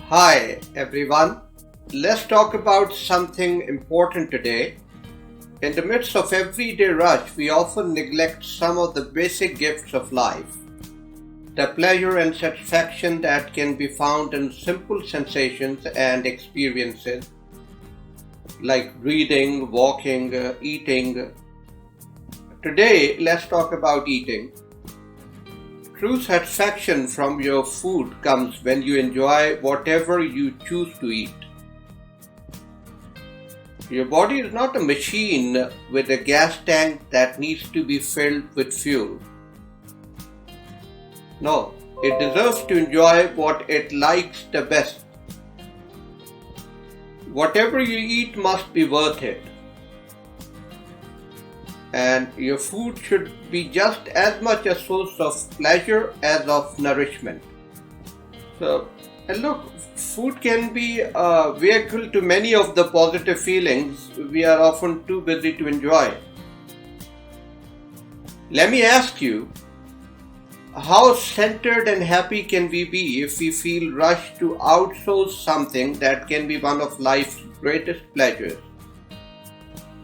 Hi everyone, let's talk about something important today. In the midst of everyday rush, we often neglect some of the basic gifts of life. The pleasure and satisfaction that can be found in simple sensations and experiences like breathing, walking, eating. Today, let's talk about eating. True satisfaction from your food comes when you enjoy whatever you choose to eat. Your body is not a machine with a gas tank that needs to be filled with fuel. No, it deserves to enjoy what it likes the best. Whatever you eat must be worth it. And your food should be just as much a source of pleasure as of nourishment. And look, food can be a vehicle to many of the positive feelings we are often too busy to enjoy. Let me ask you, how centered and happy can we be if we feel rushed to outsource something that can be one of life's greatest pleasures?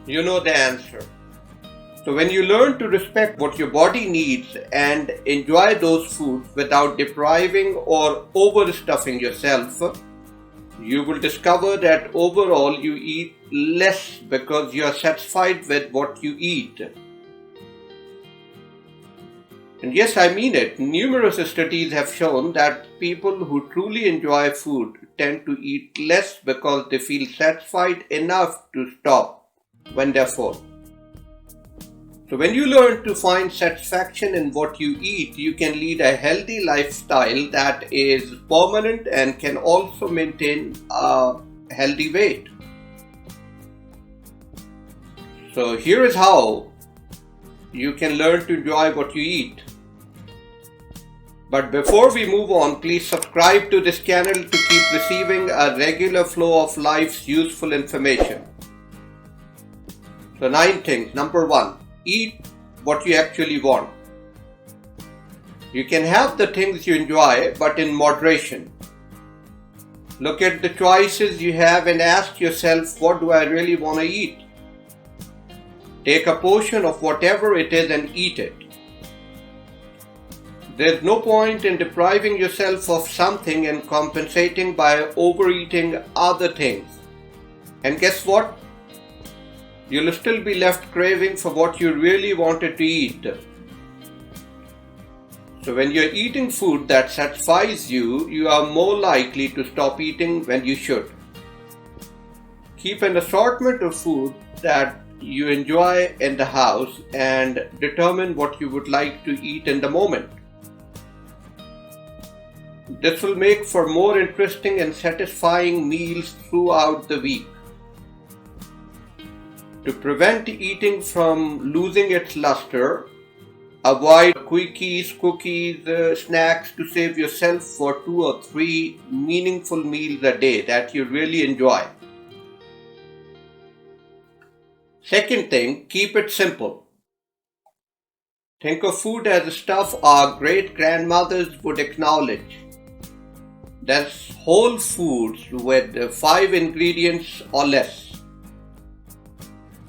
You know the answer. So when you learn to respect what your body needs and enjoy those foods without depriving or overstuffing yourself, you will discover that overall you eat less because you are satisfied with what you eat. And yes, I mean it. Numerous studies have shown that people who truly enjoy food tend to eat less because they feel satisfied enough to stop when they're full. So when you learn to find satisfaction in what you eat, you can lead a healthy lifestyle that is permanent and can also maintain a healthy weight. So here is how you can learn to enjoy what you eat. But before we move on, please subscribe to this channel to keep receiving a regular flow of life's useful information. So 9 things. Number 1. Eat what you actually want. You can have the things you enjoy, but in moderation. Look at the choices you have and ask yourself, what do I really want to eat? Take a portion of whatever it is and eat it. There's no point in depriving yourself of something and compensating by overeating other things. And guess what? You'll still be left craving for what you really wanted to eat. So when you're eating food that satisfies you, you are more likely to stop eating when you should. Keep an assortment of food that you enjoy in the house and determine what you would like to eat in the moment. This will make for more interesting and satisfying meals throughout the week. To prevent eating from losing its luster, avoid quickies, cookies, snacks to save yourself for 2 or 3 meaningful meals a day that you really enjoy. Second thing, keep it simple. Think of food as stuff our great-grandmothers would acknowledge. That's whole foods with 5 ingredients or less.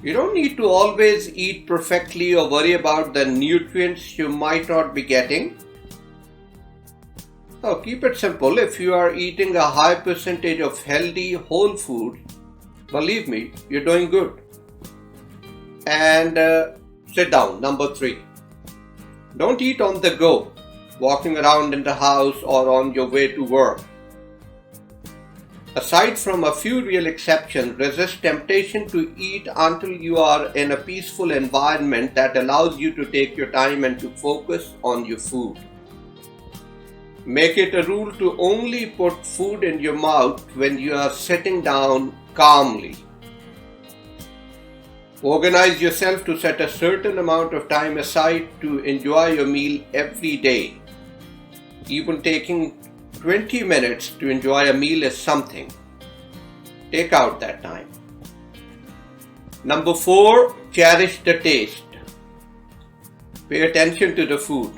You don't need to always eat perfectly or worry about the nutrients you might not be getting. So keep it simple. If you are eating a high percentage of healthy whole food, believe me, you're doing good. And sit down. Number 3. Don't eat on the go, walking around in the house or on your way to work. Aside from a few real exceptions, resist temptation to eat until you are in a peaceful environment that allows you to take your time and to focus on your food. Make it a rule to only put food in your mouth when you are sitting down calmly. Organize yourself to set a certain amount of time aside to enjoy your meal every day. Even taking 20 minutes to enjoy a meal is something. Take out that time. Number 4, cherish the taste. Pay attention to the food.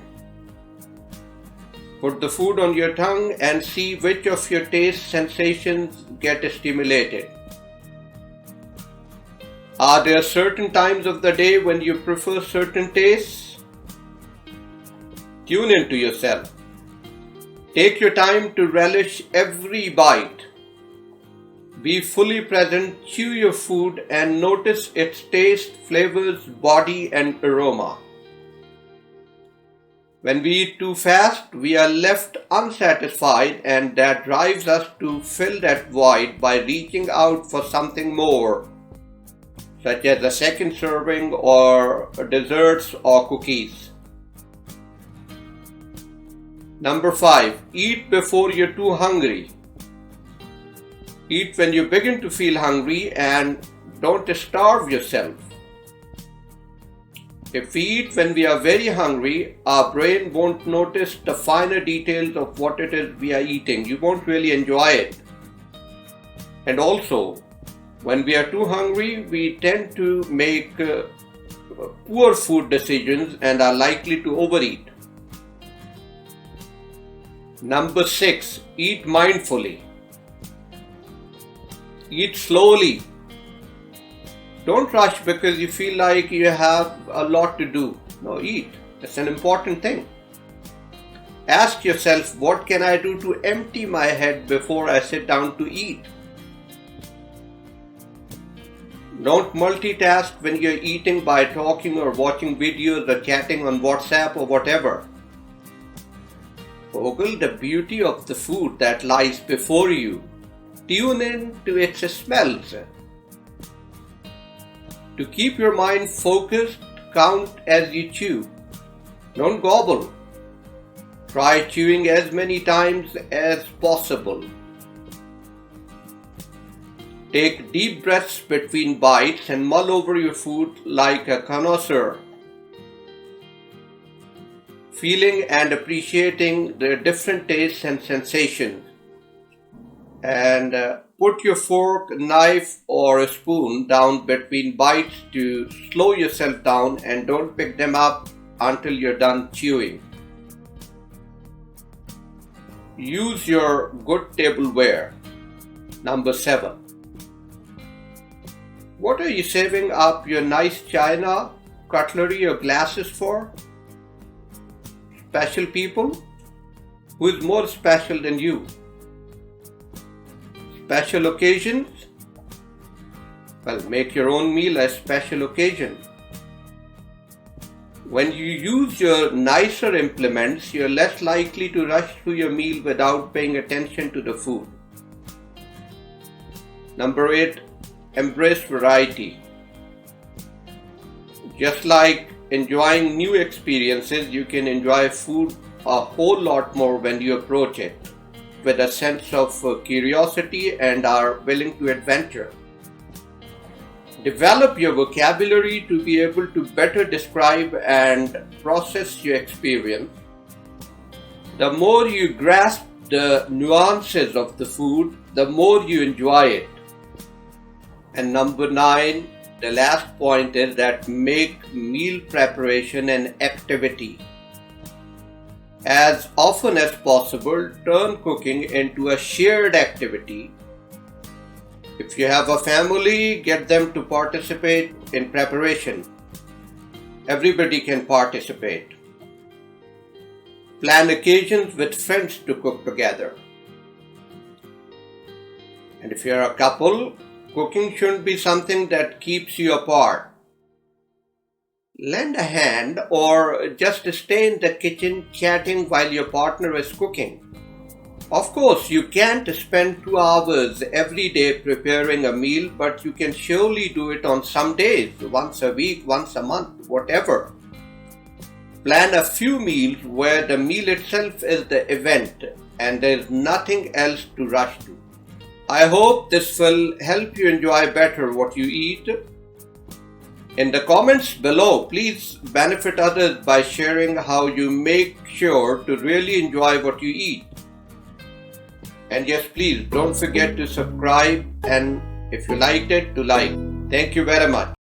Put the food on your tongue and see which of your taste sensations get stimulated. Are there certain times of the day when you prefer certain tastes? Tune into yourself. Take your time to relish every bite. Be fully present, chew your food and notice its taste, flavors, body and aroma. When we eat too fast, we are left unsatisfied, and that drives us to fill that void by reaching out for something more, such as a second serving or desserts or cookies. Number 5. Eat before you're too hungry. Eat when you begin to feel hungry and don't starve yourself. If we eat when we are very hungry, our brain won't notice the finer details of what it is we are eating. You won't really enjoy it. And also, when we are too hungry, we tend to make poor food decisions and are likely to overeat. Number 6. Eat mindfully. Eat slowly. Don't rush because you feel like you have a lot to do. No, eat. That's an important thing. Ask yourself, what can I do to empty my head before I sit down to eat? Don't multitask when you're eating by talking or watching videos or chatting on WhatsApp or whatever. Ogle the beauty of the food that lies before you. Tune in to its smells. To keep your mind focused, count as you chew. Don't gobble. Try chewing as many times as possible. Take deep breaths between bites and mull over your food like a connoisseur, feeling and appreciating the different tastes and sensations. And put your fork, knife or a spoon down between bites to slow yourself down and don't pick them up until you're done chewing. Use your good tableware. Number 7. What are you saving up your nice china, cutlery or glasses for? Special people? Who is more special than you? Special occasions? Well, make your own meal a special occasion. When you use your nicer implements, you're less likely to rush through your meal without paying attention to the food. Number 8. Embrace variety. Just like enjoying new experiences, you can enjoy food a whole lot more when you approach it with a sense of curiosity and are willing to adventure. Develop your vocabulary to be able to better describe and process your experience. The more you grasp the nuances of the food, the more you enjoy it. And number 9, the last point is that make meal preparation an activity. As often as possible, turn cooking into a shared activity. If you have a family, get them to participate in preparation. Everybody can participate. Plan occasions with friends to cook together. And if you're a couple, cooking shouldn't be something that keeps you apart. Lend a hand or just stay in the kitchen chatting while your partner is cooking. Of course, you can't spend 2 hours every day preparing a meal, but you can surely do it on some days, once a week, once a month, whatever. Plan a few meals where the meal itself is the event and there is nothing else to rush to. I hope this will help you enjoy better what you eat. In the comments below, please benefit others by sharing how you make sure to really enjoy what you eat. And yes, please don't forget to subscribe and if you liked it, to like. Thank you very much.